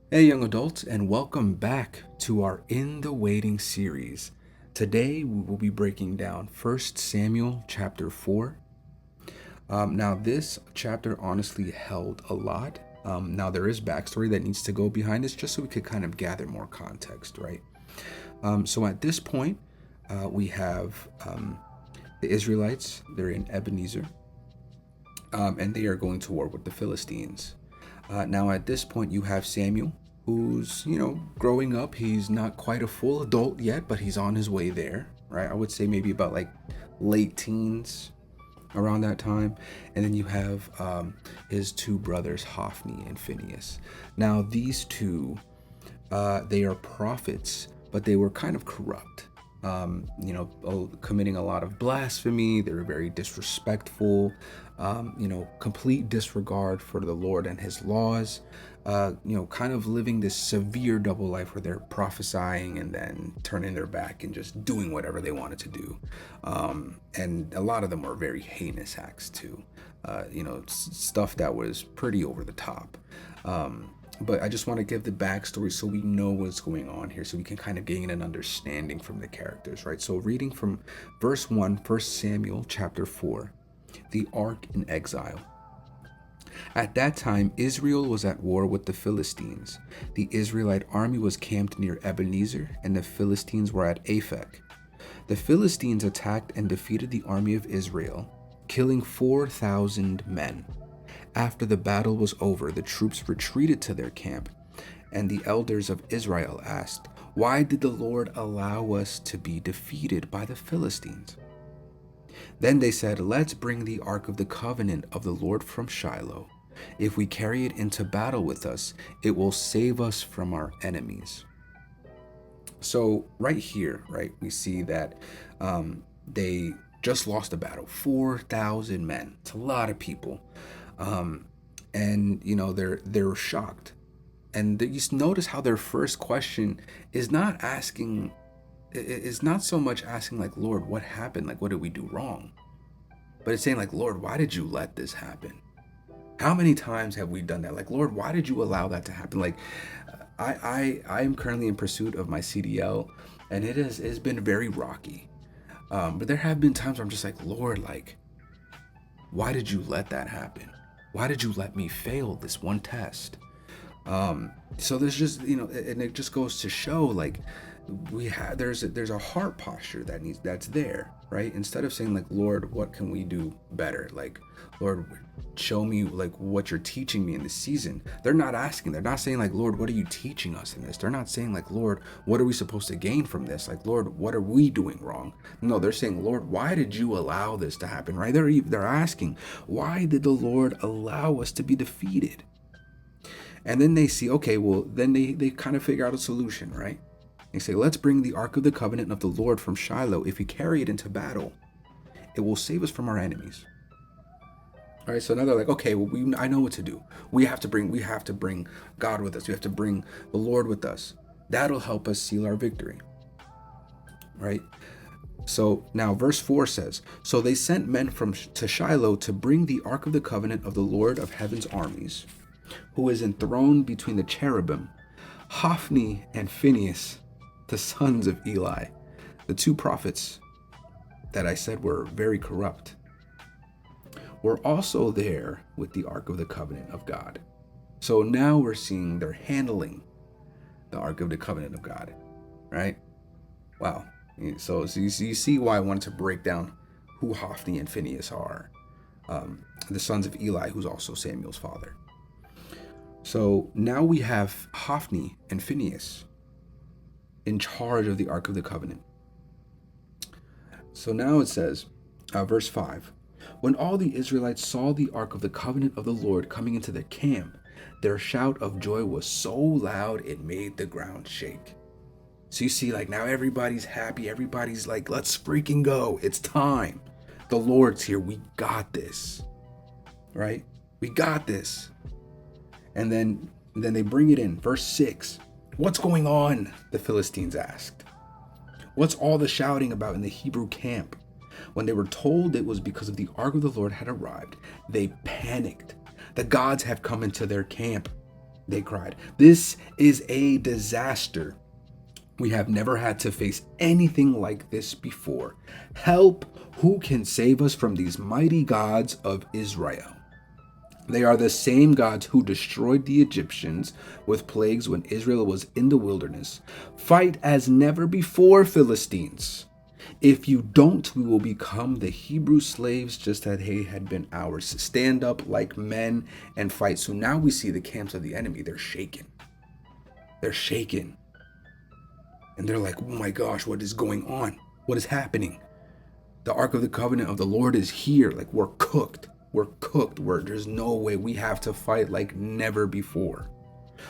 Hey, young adults, and welcome back to our In the Waiting series. Today we will be breaking down 1 Samuel chapter 4. Now, this chapter honestly held a lot. Now, there is backstory that needs to go behind this just so we could kind of gather more context, right? So, at this point, we have the Israelites, they're in Ebenezer, and they are going to war with the Philistines. Now, at this point, you have Samuel, who's, growing up. He's not quite a full adult yet, but he's on his way there, right? I would say maybe about like late teens around that time. And then you have his two brothers, Hophni and Phinehas. Now, these two, they are prophets, but they were kind of corrupt. Committing a lot of blasphemy. They were very disrespectful, complete disregard for the Lord and his laws, kind of living this severe double life where they're prophesying and then turning their back and just doing whatever they wanted to do. And a lot of them were very heinous acts too, stuff that was pretty over the top. But I just want to give the backstory so we know what's going on here, so we can kind of gain an understanding from the characters, right? So reading from verse 1, 1 Samuel chapter 4, the ark in exile. At that time, Israel was at war with the Philistines. The Israelite army was camped near Ebenezer, and the Philistines were at Aphek. The Philistines attacked and defeated the army of Israel, killing 4,000 men. After the battle was over, the troops retreated to their camp, and the elders of Israel asked, "Why did the Lord allow us to be defeated by the Philistines?" Then they said, "Let's bring the ark of the covenant of the Lord from Shiloh. If we carry it into battle with us, it will save us from our enemies." So right here, right, we see that they just lost a battle, 4,000 men. It's a lot of people. And they're shocked, and you notice how their first question is not asking, is not so much asking like, "Lord, what happened? Like, what did we do wrong?" But it's saying like, "Lord, why did you let this happen?" How many times have we done that? Like, "Lord, why did you allow that to happen?" Like, I am currently in pursuit of my CDL, and it's been very rocky. But there have been times where I'm just like, "Lord, like, why did you let that happen? Why did you let me fail this one test?" So there's just, and it just goes to show, like, there's a heart posture that's there, right? Instead of saying like, "Lord, what can we do better?" Like, "Lord, show me like what you're teaching me in this season." They're not saying like, "Lord, what are you teaching us in this?" They're not saying like, "Lord, what are we supposed to gain from this?" Like, "Lord, what are we doing wrong?" No, they're saying, "Lord, why did you allow this to happen?" Right? They're asking, "Why did the Lord allow us to be defeated?" And then they see, okay, well, then they kind of figure out a solution, right? They say, "Let's bring the Ark of the Covenant of the Lord from Shiloh. If we carry it into battle, it will save us from our enemies." All right, so now they're like, "Okay, well, I know what to do. We have to bring God with us. We have to bring the Lord with us. That'll help us seal our victory." Right? So now verse 4 says, "So they sent men to Shiloh to bring the Ark of the Covenant of the Lord of Heaven's armies, who is enthroned between the cherubim, Hophni and Phinehas, the sons of Eli, the two prophets that I said were very corrupt, were also there with the Ark of the Covenant of God." So now we're seeing they're handling the Ark of the Covenant of God, right? Wow. So you see why I wanted to break down who Hophni and Phinehas are, the sons of Eli, who's also Samuel's father. So now we have Hophni and Phinehas in charge of the Ark of the Covenant. So now it says, verse 5, "When all the Israelites saw the Ark of the Covenant of the Lord coming into their camp, their shout of joy was so loud it made the ground shake." So you see, like, now everybody's happy. Everybody's like, "Let's freaking go. It's time. The Lord's here. We got this." Right? We got this. And then they bring it in. Verse 6. "What's going on?" the Philistines asked. "What's all the shouting about in the Hebrew camp?" When they were told it was because of the ark of the Lord had arrived, they panicked. "The gods have come into their camp." They cried. This is a disaster. We have never had to face anything like this before. Help! Who can save us from these mighty gods of Israel? They are the same gods who destroyed the Egyptians with plagues when Israel was in the wilderness. Fight as never before, Philistines. If you don't, we will become the Hebrew slaves just as they had been ours. Stand up like men and fight. So now we see the camps of the enemy. They're shaken. They're shaken. And they're like, oh my gosh, what is going on? What is happening? The Ark of the Covenant of the Lord is here. Like, we're cooked. We're cooked. There's no way. We have to fight like never before.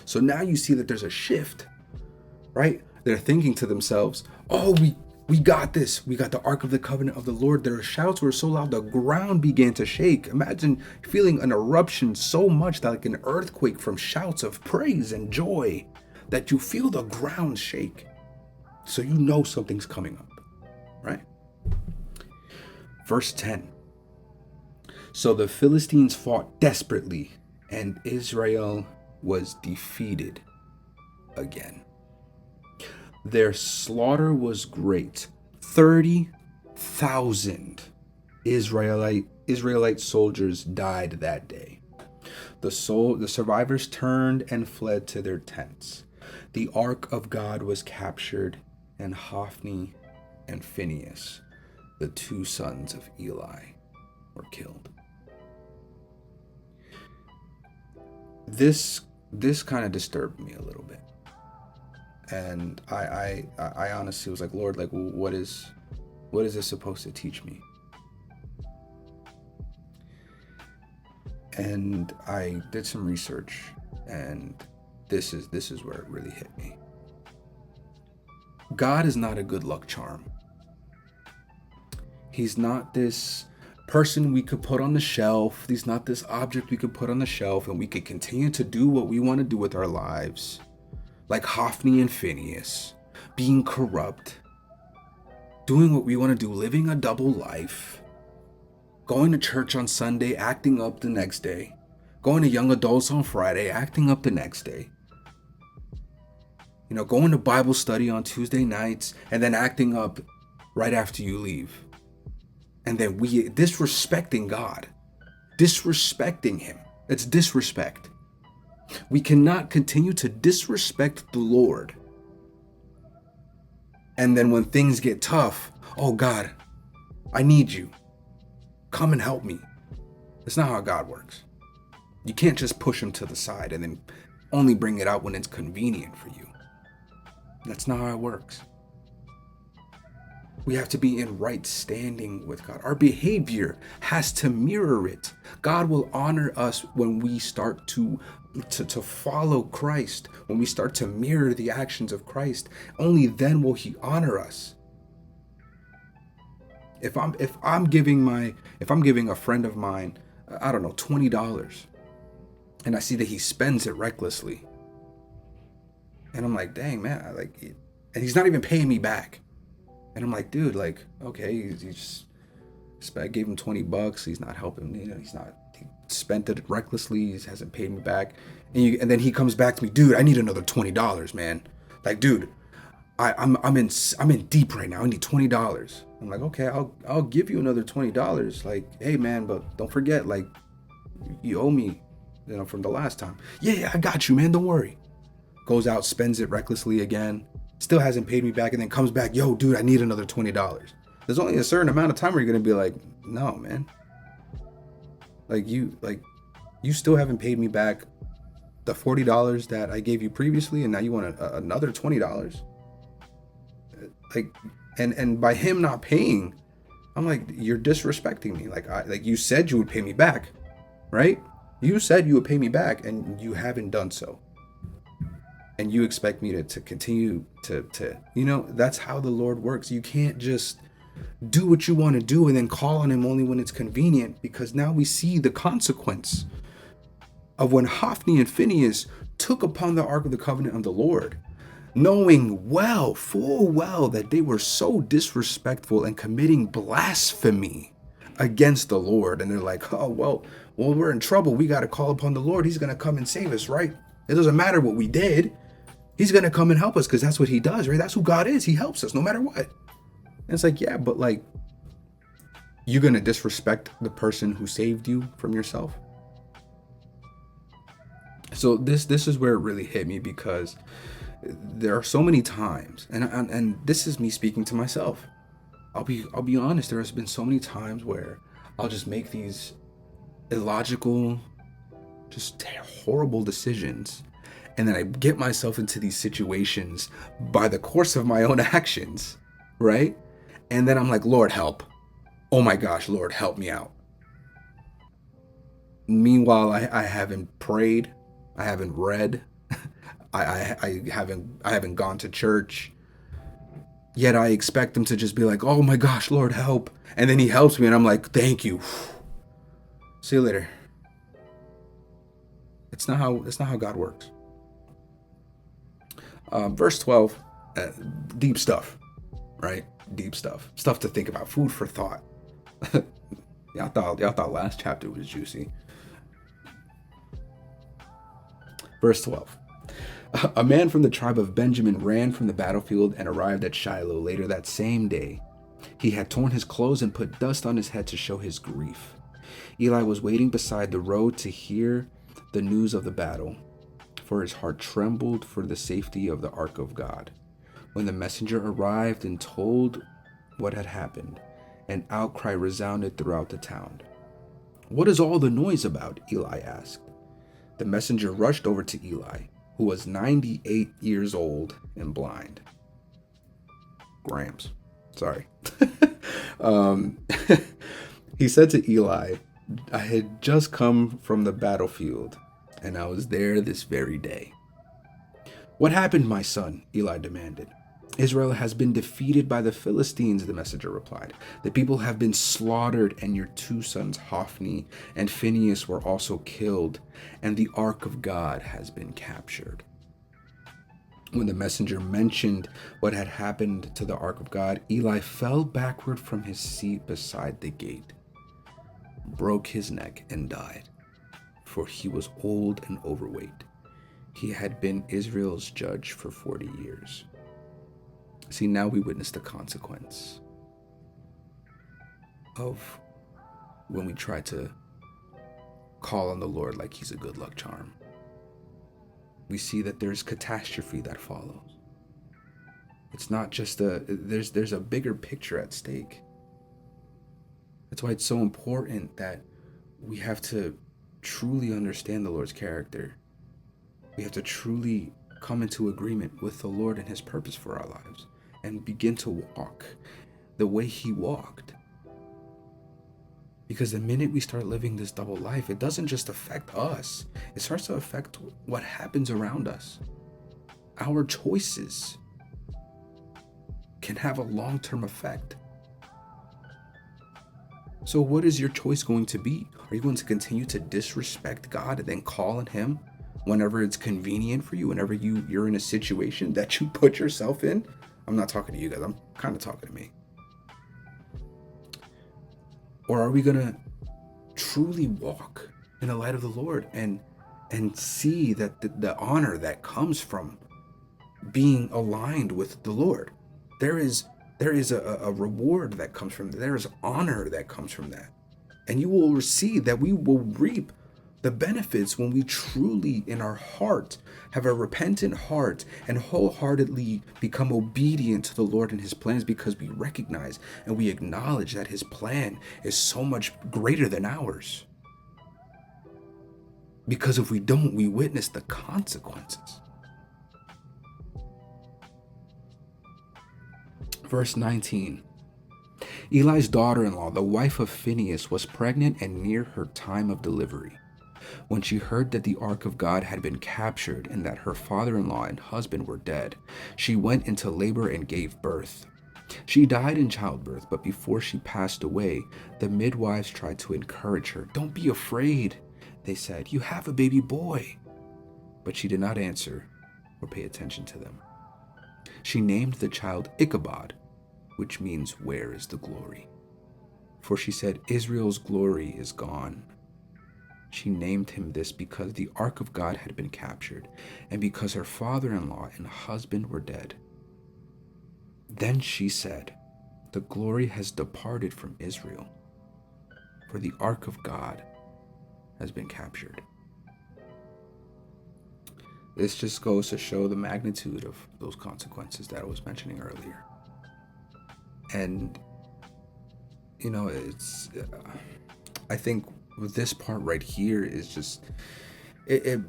So now you see that there's a shift, right? They're thinking to themselves, oh, we got this. We got the Ark of the Covenant of the Lord. Their shouts were so loud, the ground began to shake. Imagine feeling an eruption so much that like an earthquake from shouts of praise and joy that you feel the ground shake. So you know something's coming up, right? Verse 10. So the Philistines fought desperately, and Israel was defeated again. Their slaughter was great. 30,000 Israelite soldiers died that day. The survivors turned and fled to their tents. The ark of God was captured, and Hophni and Phinehas, the two sons of Eli, were killed. This kind of disturbed me a little bit, and I honestly was like, Lord, like, what is this supposed to teach me? And I did some research, and this is where it really hit me. God is not a good luck charm. He's not this person we could put on the shelf. He's not this object we could put on the shelf and we could continue to do what we want to do with our lives. Like Hophni and Phinehas, being corrupt, doing what we want to do, living a double life, going to church on Sunday, acting up the next day, going to young adults on Friday, acting up the next day. You know, going to Bible study on Tuesday nights and then acting up right after you leave. And then we disrespecting God, disrespecting him. It's disrespect. We cannot continue to disrespect the Lord. And then when things get tough, oh God, I need you. Come and help me. That's not how God works. You can't just push him to the side and then only bring it out when it's convenient for you. That's not how it works. We have to be in right standing with God. Our behavior has to mirror it. God will honor us when we start to follow Christ, when we start to mirror the actions of Christ. Only then will he honor us. If I'm giving a friend of mine, I don't know, $20, and I see that he spends it recklessly, and I'm like, dang man, and he's not even paying me back. And I'm like, dude, like, okay, I gave him $20. He's not helping me. He spent it recklessly. He hasn't paid me back. And then he comes back to me, dude, I need another $20, man. Like, dude, I'm in deep right now. I need $20. I'm like, okay, I'll give you another $20. Like, hey man, but don't forget, like, you owe me, from the last time. Yeah, I got you, man. Don't worry. Goes out, spends it recklessly again. Still hasn't paid me back, and then comes back, yo, dude, I need another $20. There's only a certain amount of time where you're gonna be like, no, man. Like you still haven't paid me back the $40 that I gave you previously, and now you want another $20. Like, and by him not paying, I'm like, you're disrespecting me. Like you said you would pay me back, right? You said you would pay me back, and you haven't done so. And you expect me to continue to that's how the Lord works. You can't just do what you want to do and then call on him only when it's convenient, because now we see the consequence of when Hophni and Phinehas took upon the Ark of the Covenant of the Lord, knowing full well that they were so disrespectful and committing blasphemy against the Lord. And they're like, oh, well, we're in trouble. We got to call upon the Lord. He's going to come and save us, right? It doesn't matter what we did. He's going to come and help us because that's what he does, right? That's who God is. He helps us no matter what. And it's like, yeah, but like, you're going to disrespect the person who saved you from yourself? So this is where it really hit me, because there are so many times, and this is me speaking to myself. I'll be honest. There has been so many times where I'll just make these illogical, just horrible decisions, and then I get myself into these situations by the course of my own actions, right? And then I'm like, Lord, help. Oh my gosh, Lord, help me out. Meanwhile, I haven't prayed, I haven't read, I haven't gone to church. Yet I expect him to just be like, oh my gosh, Lord, help. And then he helps me and I'm like, thank you. See you later. It's not how God works. Verse 12, deep stuff, right? Deep stuff. Stuff to think about. Food for thought. Y'all thought last chapter was juicy. Verse 12. A man from the tribe of Benjamin ran from the battlefield and arrived at Shiloh later that same day. He had torn his clothes and put dust on his head to show his grief. Eli was waiting beside the road to hear the news of the battle, for his heart trembled for the safety of the ark of God. When the messenger arrived and told what had happened, an outcry resounded throughout the town. "What is all the noise about?" Eli asked. The messenger rushed over to Eli, who was 98 years old and blind. Gramps. Sorry. He said to Eli, "I had just come from the battlefield, and I was there this very day." "What happened, my son?" Eli demanded. "Israel has been defeated by the Philistines," the messenger replied. "The people have been slaughtered, and your two sons, Hophni and Phinehas, were also killed, and the ark of God has been captured." When the messenger mentioned what had happened to the ark of God, Eli fell backward from his seat beside the gate, broke his neck, and died, for he was old and overweight. He had been Israel's judge for 40 years. See, now we witness the consequence of when we try to call on the Lord like he's a good luck charm. We see that there's catastrophe that follows. It's not just there's a bigger picture at stake. That's why it's so important that we have to truly understand the Lord's character. We have to truly come into agreement with the Lord and his purpose for our lives and begin to walk the way he walked. Because the minute we start living this double life, it doesn't just affect us. It starts to affect what happens around us. Our choices can have a long-term effect. So what is your choice going to be? Are you going to continue to disrespect God and then call on him whenever it's convenient for you, whenever you're in a situation that you put yourself in? I'm not talking to you guys. I'm kind of talking to me. Or are we going to truly walk in the light of the Lord and see that the honor that comes from being aligned with the Lord? There is a reward that comes from that. There is honor that comes from that. And you will receive that. We will reap the benefits when we truly in our heart have a repentant heart and wholeheartedly become obedient to the Lord and his plans, because we recognize and we acknowledge that his plan is so much greater than ours. Because if we don't, we witness the consequences. Verse 19. Eli's daughter-in-law, the wife of Phinehas, was pregnant and near her time of delivery. When she heard that the ark of God had been captured and that her father-in-law and husband were dead, she went into labor and gave birth. She died in childbirth, but before she passed away, the midwives tried to encourage her. "Don't be afraid," they said. "You have a baby boy." But she did not answer or pay attention to them. She named the child Ichabod, which means "where is the glory?" For she said, "Israel's glory is gone. She named him this because the ark of God had been captured, and because her father-in-law and husband were dead. Then she said, "The glory has departed from Israel, for the ark of God has been captured." This just goes to show the magnitude of those consequences that I was mentioning earlier. And, I think with this part right here is just, it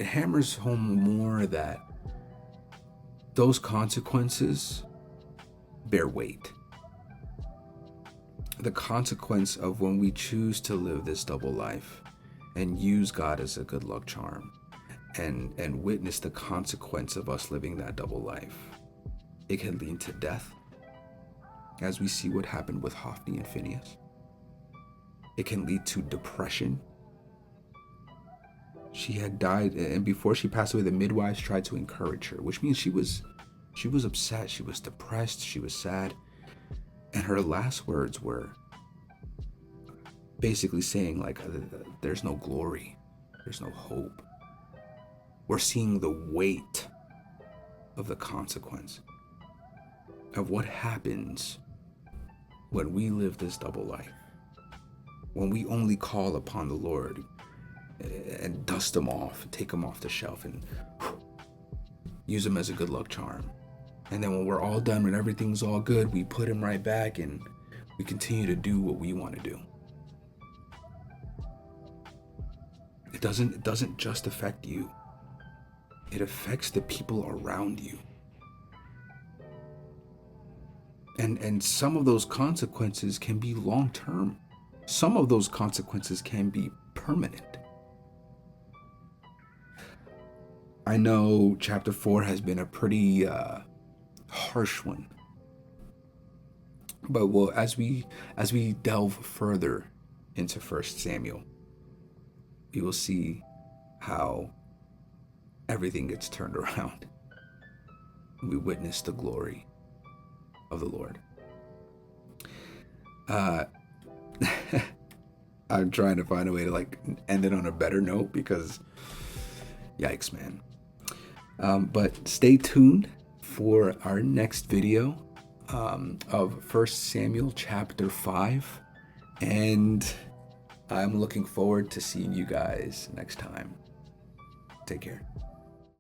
hammers home more that those consequences bear weight. The consequence of when we choose to live this double life and use God as a good luck charm, and witness the consequence of us living that double life. It can lead to death, as we see what happened with Hophni and Phinehas. It can lead to depression. She had died, and before she passed away, the midwives tried to encourage her, which means she was upset, she was depressed, she was sad. And her last words were basically saying, like, there's no glory, there's no hope. We're seeing the weight of the consequence of what happens when we live this double life, when we only call upon the Lord and dust them off, take them off the shelf, and use them as a good luck charm. And then when we're all done, when everything's all good, we put him right back and we continue to do what we want to do. It doesn't just affect you. It affects the people around you. And some of those consequences can be long-term. Some of those consequences can be permanent. I know chapter 4 has been a pretty harsh one. But as we delve further into 1 Samuel, we will see how everything gets turned around. We witness the glory of the Lord. I'm trying to find a way to end it on a better note, because yikes, man. But stay tuned for our next video of 1 Samuel chapter 5. And I'm looking forward to seeing you guys next time. Take care.